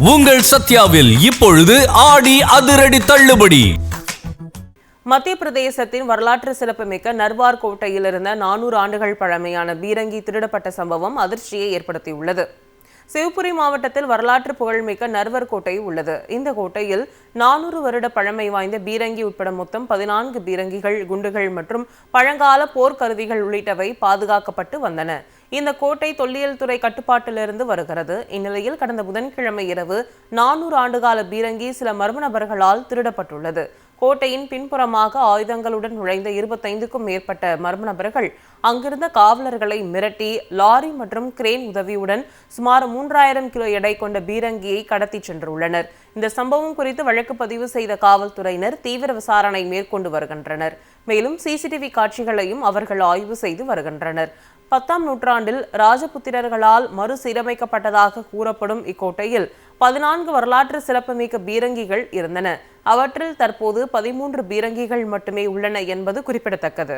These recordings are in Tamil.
உங்கள் சத்யாவில் இப்பொழுது ஆடி அதிரடி தள்ளுபடி. மத்திய பிரதேசத்தின் வரலாற்று சிறப்புமிக்க நர்வார் கோட்டையில் இருந்த 400 ஆண்டுகள் பழமையான பீரங்கி திருடப்பட்ட சம்பவம் அதிர்ச்சியை ஏற்படுத்தியுள்ளது. சிவபுரி மாவட்டத்தில் வரலாற்று புகழ்மிக்க நர்வர் கோட்டை உள்ளது. இந்த கோட்டையில் 400 வருட பழமை வாய்ந்த பீரங்கி உட்பட மொத்தம் 14 பீரங்கிகள், குண்டுகள் மற்றும் பழங்கால போர்க்கருவிகள் உள்ளிட்டவை பாதுகாக்கப்பட்டு வந்தன. இந்த கோட்டை தொல்லியல் துறை கட்டுப்பாட்டிலிருந்து வருகிறது. இந்நிலையில் கடந்த புதன்கிழமை இரவு 400 ஆண்டுகால பீரங்கி சில மர்ம நபர்களால் திருடப்பட்டுள்ளது. கோட்டையின் பின்புறமாக ஆயுதங்களுடன் நுழைந்த 25க்கும் மேற்பட்ட மர்ம நபர்கள் அங்கிருந்த காவலர்களை மிரட்டி லாரி மற்றும் கிரேன் உதவியுடன் சுமார் 3000 கிலோ எடை கொண்ட பீரங்கியை கடத்தி சென்றுள்ளனர். இந்த சம்பவம் குறித்து வழக்கு பதிவு செய்த காவல்துறையினர் தீவிர விசாரணை மேற்கொண்டு வருகின்றனர். மேலும் சிசிடிவி காட்சிகளையும் அவர்கள் ஆய்வு செய்து வருகின்றனர். 10ஆம் நூற்றாண்டில் ராஜபுத்திரர்களால் மறுசீரமைக்கப்பட்டதாக கூறப்படும் இக்கோட்டையில் 14 வரலாற்று சிறப்புமிக்க பீரங்கிகள் இருந்தன. அவற்றில் தற்போது 13 பீரங்கிகள் மட்டுமே உள்ளன என்பது குறிப்பிடத்தக்கது.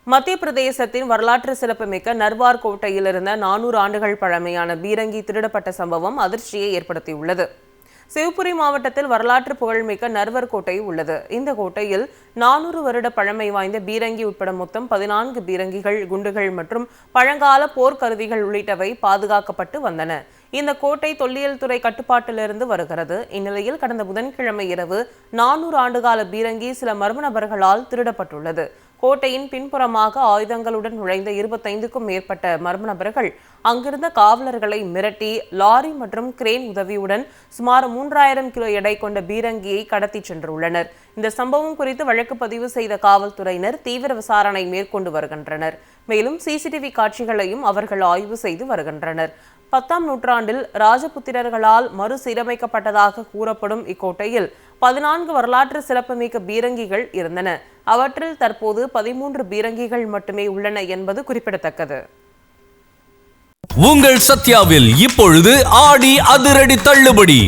மத்திய பிரதேசத்தின் வரலாற்று சிறப்புமிக்க நர்வார் கோட்டையில் இருந்த 400 ஆண்டுகள் பழமையான பீரங்கி திருடப்பட்ட சம்பவம் அதிர்ச்சியை ஏற்படுத்தியுள்ளது. சிவபுரி மாவட்டத்தில் வரலாற்று புகழ்மிக்க நர்வர் கோட்டை உள்ளது. இந்த கோட்டையில் 400 வருட பழமை வாய்ந்த பீரங்கி உட்பட மொத்தம் 14 பீரங்கிகள், குண்டுகள் மற்றும் பழங்கால போர்க்கருவிகள் உள்ளிட்டவை பாதுகாக்கப்பட்டு வந்தன. இந்த கோட்டை தொல்லியல் துறை கட்டுப்பாட்டிலிருந்து வருகிறது. இந்நிலையில் கடந்த புதன்கிழமை இரவு 400 ஆண்டுகால பீரங்கி சில மர்ம நபர்களால் திருடப்பட்டுள்ளது. கோட்டையின் பின்புறமாக ஆயுதங்களுடன் நுழைந்த 25க்கும் மேற்பட்ட மர்ம நபர்கள் அங்கிருந்த காவலர்களை மிரட்டி லாரி மற்றும் கிரேன் உதவியுடன் சுமார் 3000 கிலோ எடை கொண்ட பீரங்கியை கடத்தி சென்றுள்ளனர். இந்த சம்பவம் குறித்து வழக்கு பதிவு செய்த காவல்துறையினர் தீவிர விசாரணை மேற்கொண்டு வருகின்றனர். மேலும் சிசிடிவி காட்சிகளையும் அவர்கள் ஆய்வு செய்து வருகின்றனர். 10ஆம் நூற்றாண்டில் ராஜபுத்திரர்களால் மறுசீரமைக்கப்பட்டதாக கூறப்படும் இக்கோட்டையில் 14 வரலாற்று சிறப்புமிக்க பீரங்கிகள் இருந்தன. அவற்றில் தற்போது 13 பீரங்கிகள் மட்டுமே உள்ளன என்பது குறிப்பிடத்தக்கது. உங்கள் சத்யாவில் இப்பொழுது ஆடி அதிரடி தள்ளுபடி.